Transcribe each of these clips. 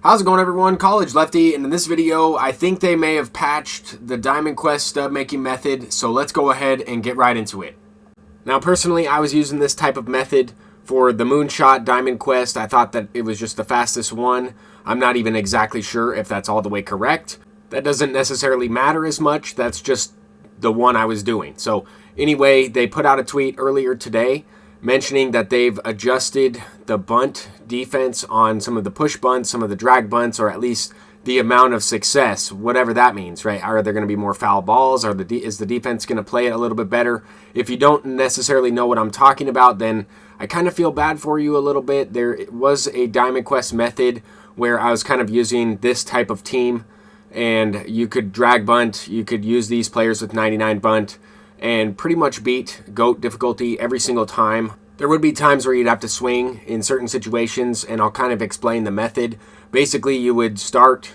How's it going, everyone? College Lefty, and in this video I think they may have patched the Diamond Quest stub making method, so let's go ahead and get right into it. Now personally, I was using this type of method for the Moonshot Diamond Quest. I thought that it was just the fastest one. I'm not even exactly sure if that's all the way correct. That doesn't necessarily matter as much, that's just the one I was doing. So anyway, they put out a tweet earlier today mentioning that they've adjusted the bunt defense on some of the push bunts, some of the drag bunts, or at least the amount of success, whatever that means, right? Are there going to be more foul balls? Is the defense going to play it a little bit better? If you don't necessarily know what I'm talking about, then I kind of feel bad for you a little bit. There was a Diamond Quest method where I was kind of using this type of team, and you could drag bunt, you could use these players with 99 bunt, and pretty much beat GOAT difficulty every single time. There would be times where you'd have to swing in certain situations, and I'll kind of explain the method. Basically, you would start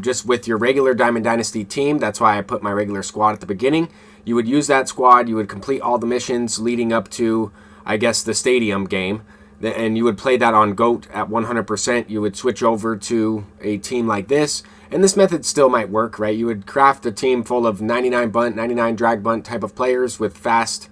just with your regular Diamond Dynasty team. That's why I put my regular squad at the beginning. You would use that squad, you would complete all the missions leading up to, I guess, the stadium game, and you would play that on GOAT at 100%. You would switch over to a team like this, and this method still might work, right? You would craft a team full of 99 bunt, 99 drag bunt type of players with fast,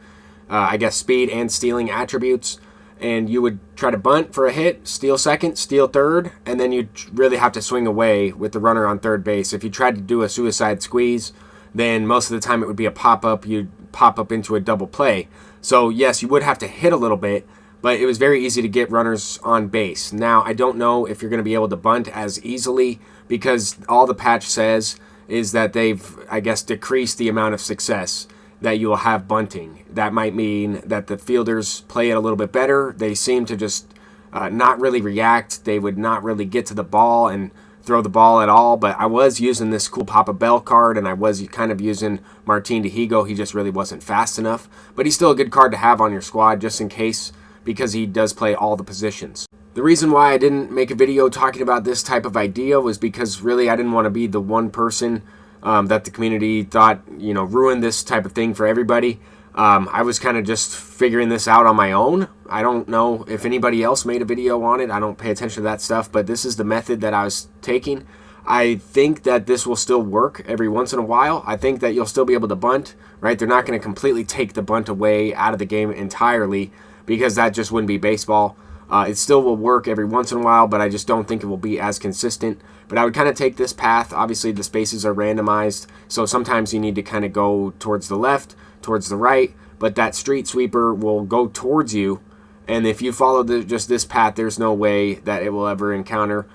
I guess, speed and stealing attributes, and you would try to bunt for a hit, steal second, steal third, and then you'd really have to swing away with the runner on third base. If you tried to do a suicide squeeze, then most of the time it would be a pop-up. You'd pop up into a double play. So yes, you would have to hit a little bit, but it was very easy to get runners on base. Now, I don't know if you're going to be able to bunt as easily, because all the patch says is that they've, I guess, decreased the amount of success that you will have bunting. That might mean that the fielders play it a little bit better. They seem to just not really react. They would not really get to the ball and throw the ball at all. But I was using this cool Papa Bell card, and I was kind of using Martin Dihigo. He just really wasn't fast enough. But he's still a good card to have on your squad just in case, because he does play all the positions. The reason why I didn't make a video talking about this type of idea was because really I didn't want to be the one person that the community thought, ruined this type of thing for everybody. I was kind of just figuring this out on my own. I don't know if anybody else made a video on it. I don't pay attention to that stuff, but this is the method that I was taking. I think that this will still work every once in a while. I think that you'll still be able to bunt, right? They're not going to completely take the bunt away out of the game entirely, because that just wouldn't be baseball. It still will work every once in a while, but I just don't think it will be as consistent. But I would kind of take this path. Obviously, the spaces are randomized, so sometimes you need to kind of go towards the left, towards the right, but that street sweeper will go towards you, and if you follow just this path, there's no way that it will ever encounter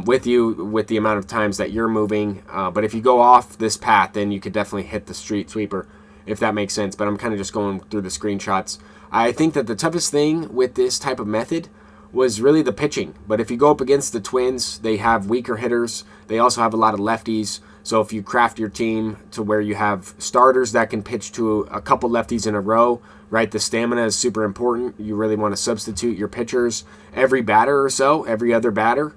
with you with the amount of times that you're moving. But if you go off this path, then you could definitely hit the street sweeper, if that makes sense. But I'm kind of just going through the screenshots. I think that the toughest thing with this type of method was really the pitching. But if you go up against the Twins, they have weaker hitters. They also have a lot of lefties. So if you craft your team to where you have starters that can pitch to a couple lefties in a row, right? The stamina is super important. You really want to substitute your pitchers every batter or so, every other batter,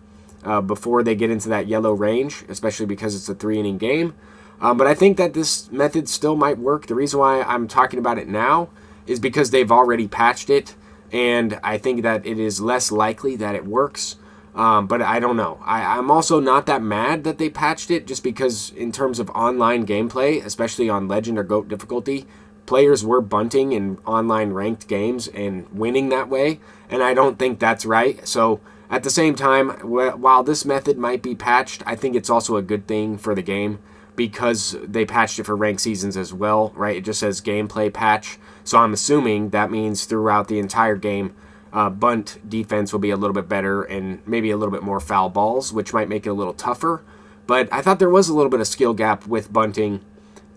before they get into that yellow range, especially because it's a 3-inning game. But I think that this method still might work. The reason why I'm talking about it now is because they've already patched it, and I think that it is less likely that it works. But I don't know. I'm also not that mad that they patched it, just because in terms of online gameplay, especially on Legend or GOAT difficulty, players were bunting in online ranked games and winning that way, and I don't think that's right. So at the same time, while this method might be patched, I think it's also a good thing for the game, because they patched it for ranked seasons as well, right? It just says gameplay patch. So I'm assuming that means throughout the entire game, bunt defense will be a little bit better and maybe a little bit more foul balls, which might make it a little tougher. But I thought there was a little bit of skill gap with bunting,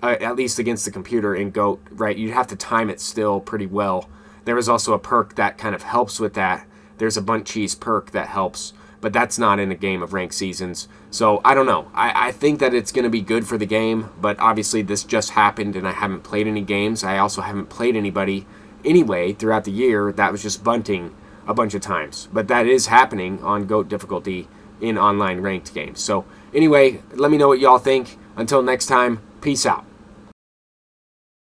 at least against the computer in GOAT, right? You'd have to time it still pretty well. There is also a perk that kind of helps with that. There's a bunt cheese perk that helps, but that's not in a game of ranked seasons. So I don't know. I think that it's going to be good for the game, but obviously this just happened and I haven't played any games. I also haven't played anybody anyway throughout the year that was just bunting a bunch of times. But that is happening on GOAT difficulty in online ranked games. So anyway, let me know what y'all think. Until next time, peace out.